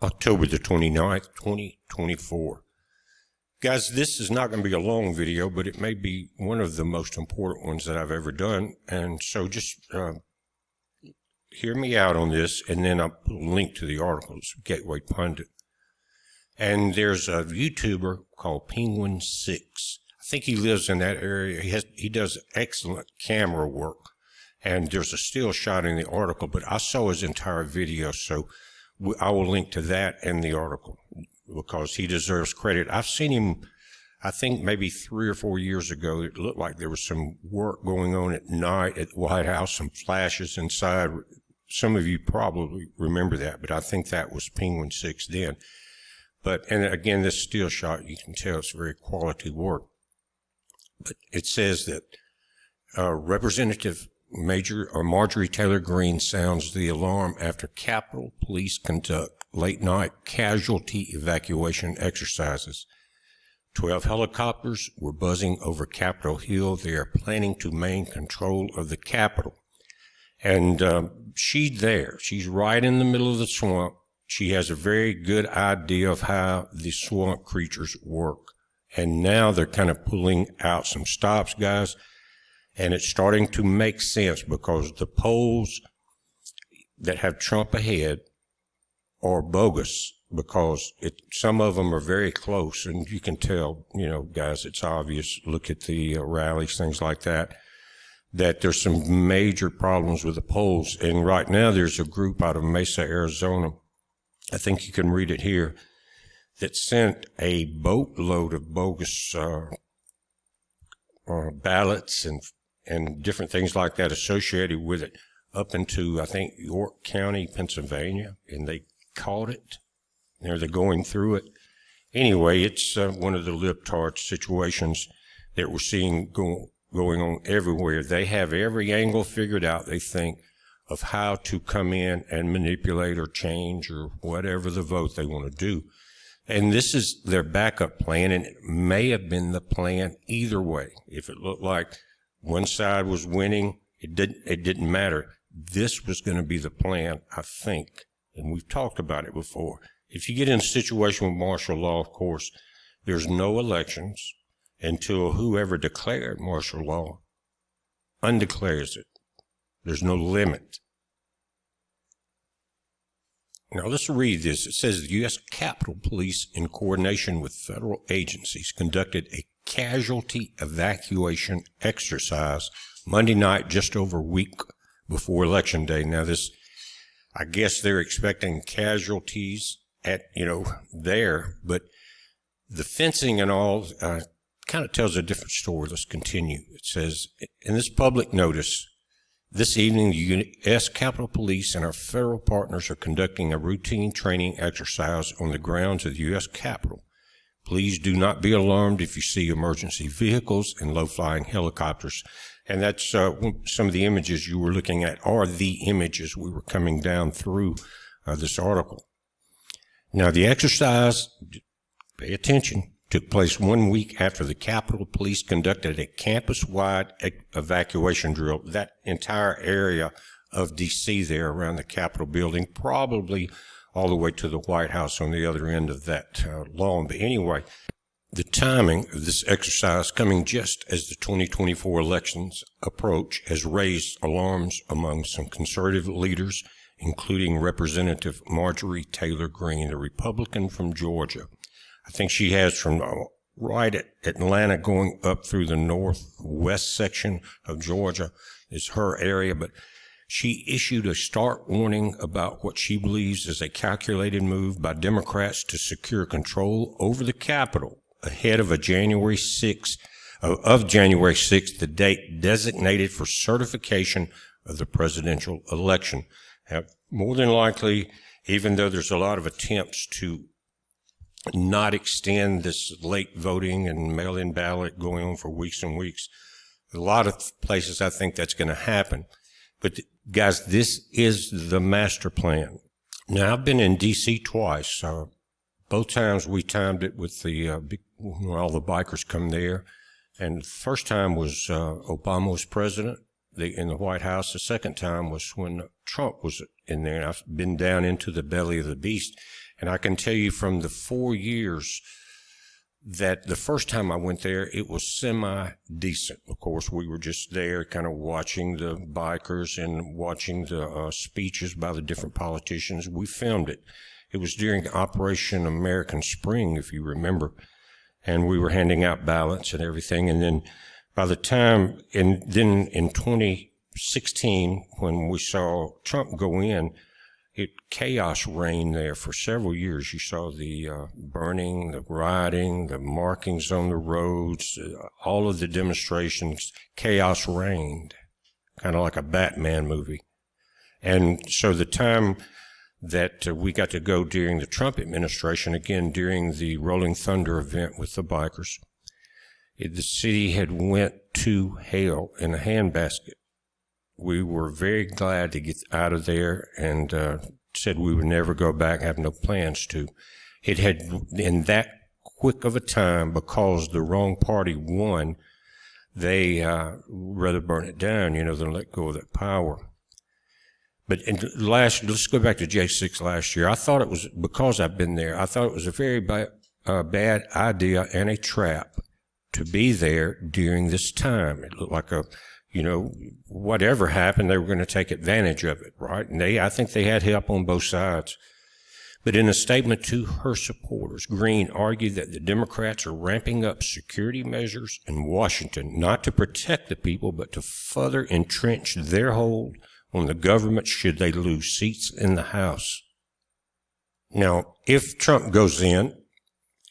October the 29th, 2024. Guys, this is not going to be a long video, but it may be one of the most important ones that I've ever done. And so just hear me out on this, and then I'll put a link to the articles, Gateway Pundit. And there's a YouTuber called Penguin6. I think he lives in that area. He does excellent camera work. And there's a still shot in the article, but I saw his entire video, so I will link to that and the article because he deserves credit. I've seen him, I think maybe 3 or 4 years ago. It looked like there was some work going on at night at the White House, some flashes inside. Some of you probably remember that, but I think that was Penguin6 then. And again, this still shot, you can tell it's very quality work. But it says that Representative Marjorie Taylor Greene sounds the alarm after Capitol Police conduct late-night casualty evacuation exercises. 12 helicopters were buzzing over Capitol Hill. They are planning to maintain control of the Capitol. And she's there. She's right in the middle of the swamp. She has a very good idea of how the swamp creatures work. And now they're kind of pulling out some stops, guys. And it's starting to make sense because the polls that have Trump ahead are bogus because some of them are very close. And you can tell, guys, it's obvious. Look at the rallies, things like that, that there's some major problems with the polls. And right now there's a group out of Mesa, Arizona, I think you can read it here, that sent a boatload of bogus ballots and different things like that associated with it up into, I think, York County, Pennsylvania, and they caught it. They're going through it. Anyway, it's one of the libtard situations that we're seeing going on everywhere. They have every angle figured out, they think, of how to come in and manipulate or change or whatever the vote they want to do. And this is their backup plan, and it may have been the plan either way. If it looked like one side was winning, it didn't matter. This was going to be the plan, I think, and we've talked about it before. If you get in a situation with martial law, of course, there's no elections until whoever declared martial law undeclares it. There's no limit. Now let's read this. It says the U.S. Capitol Police, in coordination with federal agencies, conducted a casualty evacuation exercise Monday night, just over a week before Election Day. Now I guess they're expecting casualties at, there, but the fencing and all kind of tells a different story. Let's continue. It says, in this public notice, this evening, the U.S. Capitol Police and our federal partners are conducting a routine training exercise on the grounds of the U.S. Capitol. Please do not be alarmed if you see emergency vehicles and low-flying helicopters. And that's some of the images you were looking at are the images we were coming down through this article. Now, the exercise, pay attention, took place 1 week after the Capitol Police conducted a campus-wide evacuation drill. That entire area of D.C. there around the Capitol building, probably all the way to the White House on the other end of that lawn. But anyway, the timing of this exercise coming just as the 2024 elections approach has raised alarms among some conservative leaders, including Representative Marjorie Taylor Greene, a Republican from Georgia. I think she has from right at Atlanta going up through the northwest section of Georgia is her area, but she issued a stark warning about what she believes is a calculated move by Democrats to secure control over the Capitol ahead of January 6th, the date designated for certification of the presidential election. Now, more than likely, even though there's a lot of attempts to not extend this late voting and mail-in ballot going on for weeks and weeks, a lot of places I think that's going to happen. But guys, this is the master plan. Now, I've been in D.C. twice. Both times we timed it with all the bikers come there. And the first time was Obama was president in the White House. The second time was when Trump was in there, and I've been down into the belly of the beast. And I can tell you from the 4 years that the first time I went there, it was semi-decent. Of course, we were just there kind of watching the bikers and watching the speeches by the different politicians. We filmed it. It was during Operation American Spring, if you remember. And we were handing out ballots and everything. And then by the time, and then in 2016, when we saw Trump go in, chaos reigned there for several years. You saw the burning, the rioting, the markings on the roads, all of the demonstrations. Chaos reigned, kind of like a Batman movie. And so the time that we got to go during the Trump administration, again during the Rolling Thunder event with the bikers, the city had went to hell in a handbasket. We were very glad to get out of there and said we would never go back, have no plans to. It had, in that quick of a time, because the wrong party won, they rather burn it down, than let go of that power. But let's go back to J6 last year. I thought it was, because I've been there, I thought it was a very bad idea and a trap to be there during this time. It looked like whatever happened, they were going to take advantage of it, right? And I think they had help on both sides. But in a statement to her supporters, Green argued that the Democrats are ramping up security measures in Washington, not to protect the people, but to further entrench their hold on the government should they lose seats in the House. Now, if Trump goes in,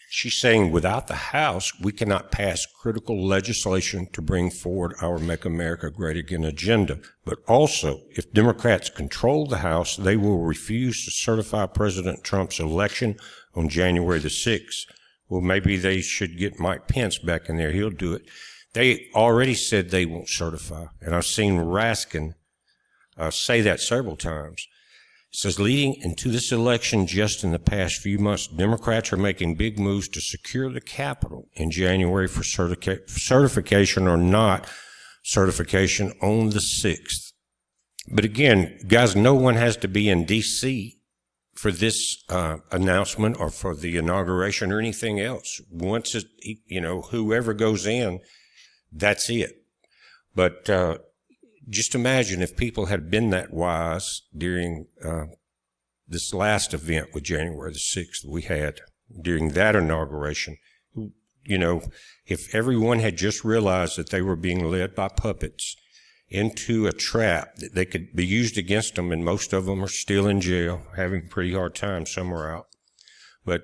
she's saying without the House, we cannot pass critical legislation to bring forward our Make America Great Again agenda. But also, if Democrats control the House, they will refuse to certify President Trump's election on January the 6th. Well, maybe they should get Mike Pence back in there. He'll do it. They already said they won't certify. And I've seen Raskin say that several times. It says, leading into this election just in the past few months, Democrats are making big moves to secure the Capitol in January for certification or not certification on the 6th. But again, guys, no one has to be in D.C. for this announcement or for the inauguration or anything else. Once it, whoever goes in, that's it. But just imagine if people had been that wise during this last event with January the 6th we had during that inauguration. If everyone had just realized that they were being led by puppets into a trap that they could be used against them, and most of them are still in jail, having a pretty hard time, some are out. But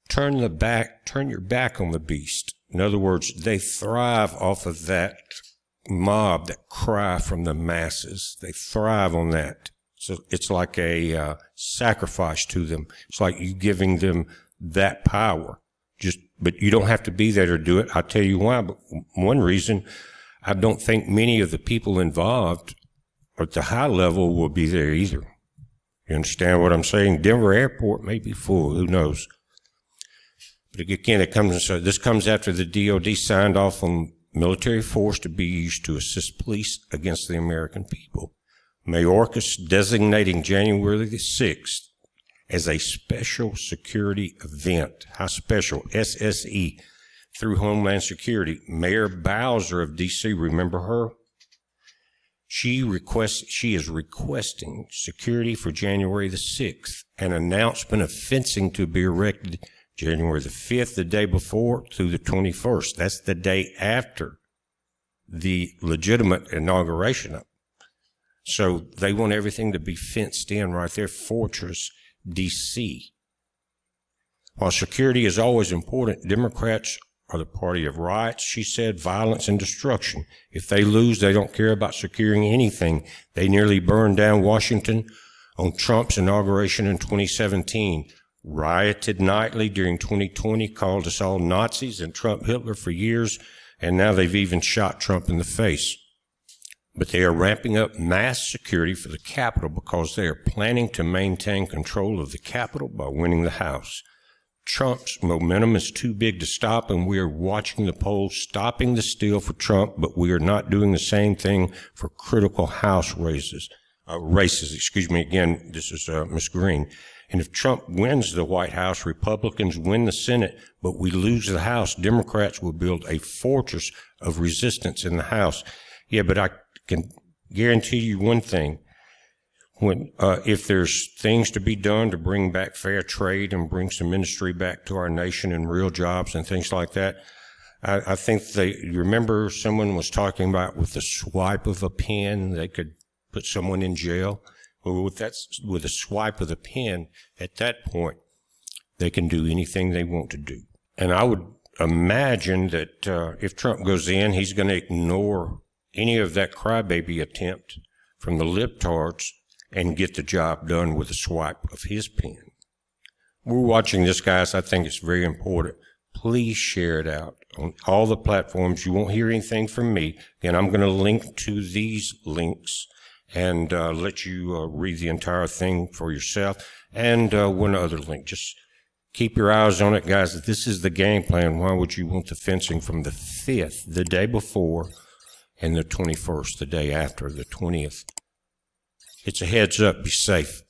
turn your back on the beast. In other words, they thrive off of that mob, that cry from the masses. They thrive on that. So it's like a sacrifice to them. It's like you giving them that power. But you don't have to be there to do it. I'll tell you why. But one reason, I don't think many of the people involved at the high level will be there either. You understand what I'm saying? Denver Airport may be full. Who knows? But again, this comes after the DOD signed off on military force to be used to assist police against the American people. Mayorkas designating January the 6th as a special security event. How special? SSE through Homeland Security. Mayor Bowser of D.C., remember her? She is requesting security for January the 6th, an announcement of fencing to be erected January the 5th, the day before, through the 21st. That's the day after the legitimate inauguration. So they want everything to be fenced in right there, Fortress D.C. While security is always important, Democrats are the party of riots, she said, violence and destruction. If they lose, they don't care about securing anything. They nearly burned down Washington on Trump's inauguration in 2017. Rioted nightly during 2020, called us all Nazis and Trump Hitler for years, and now they've even shot Trump in the face. But they are ramping up mass security for the Capitol because they are planning to maintain control of the Capitol by winning the House. Trump's momentum is too big to stop, and we are watching the polls stopping the steal for Trump, but we are not doing the same thing for critical House races. races. Excuse me again. This is Ms. Green. And if Trump wins the White House, Republicans win the Senate, but we lose the House, Democrats will build a fortress of resistance in the House. Yeah, but I can guarantee you one thing. When, if there's things to be done to bring back fair trade and bring some industry back to our nation and real jobs and things like that, I think you remember someone was talking about with the swipe of a pen, they could put someone in jail. Well, with a swipe of the pen, at that point, they can do anything they want to do. And I would imagine that if Trump goes in, he's going to ignore any of that crybaby attempt from the libtards and get the job done with a swipe of his pen. We're watching this, guys. I think it's very important. Please share it out on all the platforms. You won't hear anything from me. Again, I'm going to link to these links and let you read the entire thing for yourself. And one other link. Just keep your eyes on it, guys. This is the game plan. Why would you want the fencing from the 5th, the day before, and the 21st, the day after, the 20th? It's a heads up. Be safe.